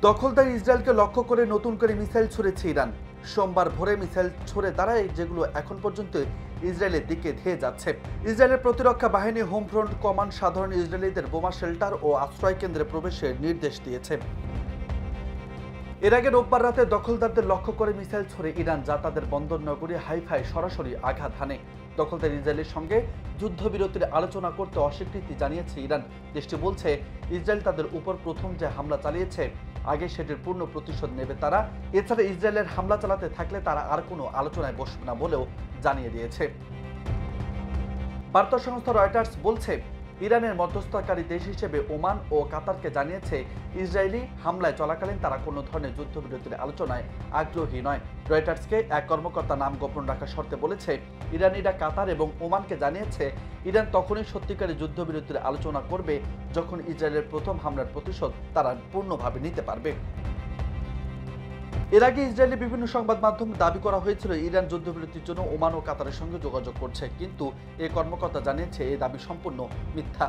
দখলদার ইসরায়েলকে লক্ষ্য করে নতুন করে মিসাইল ছুড়েছে ইরান। সোমবার ভোরে মিসাইল ছুড়ে দাঁড়ায় যেগুলো এখন পর্যন্ত ইসরায়েলের দিকে ধেয়ে যাচ্ছে। ইসরায়েলের প্রতিরক্ষা বাহিনী হোম ফ্রন্ট কমান্ড সাধারণ ইসরায়েলিদের বোমা শেল্টার ও আশ্রয় কেন্দ্রে প্রবেশের নির্দেশ দিয়েছে। এর আগে রোববার রাতে দখলদারদের লক্ষ্য করে মিসাইল ছুড়ে ইরান, যা তাদের বন্দর নগরী হাইফায় সরাসরি আঘাত হানে। দখলদার ইসরায়েলের সঙ্গে যুদ্ধবিরতির আলোচনা করতে অস্বীকৃতি জানিয়েছে ইরান। দেশটি বলছে ইসরায়েল তাদের উপর প্রথম যে হামলা চালিয়েছে আগে সেটির পূর্ণ প্রতিশোধ নেবে তারা। এছাড়া ইসরায়েলের হামলা চালাতে থাকলে তারা আর কোনো আলোচনায় বসবে না বলেও জানিয়ে দিয়েছে। বার্তা সংস্থা রয়টার্স বলছে ইরানের মধ্যস্থতাকারী দেশ হিসেবে ওমান ও কাতারকে জানিয়েছে ইসরায়েলি হামলায় চলাকালীন তারা কোনো ধরনের যুদ্ধবিরতির আলোচনায় আগ্রহী নয়। রয়টার্সকে এক কর্মকর্তা নাম গোপন রাখার শর্তে বলেছে ইরানিরা কাতার এবং ওমানকে জানিয়েছে ইরান তখনই সত্যিকারের যুদ্ধবিরতির আলোচনা করবে যখন ইসরায়েলের প্রথম হামলার প্রতিশোধ তারা পূর্ণভাবে নিতে পারবে। এর আগে ইসরায়েলি বিভিন্ন সংবাদ মাধ্যম দাবি করা হয়েছিল ইরান যুদ্ধবিরতির জন্য ওমান ও কাতারের সঙ্গে যোগাযোগ করছে, কিন্তু এই কর্মকর্তা জানিয়েছে এই দাবি সম্পূর্ণ মিথ্যা।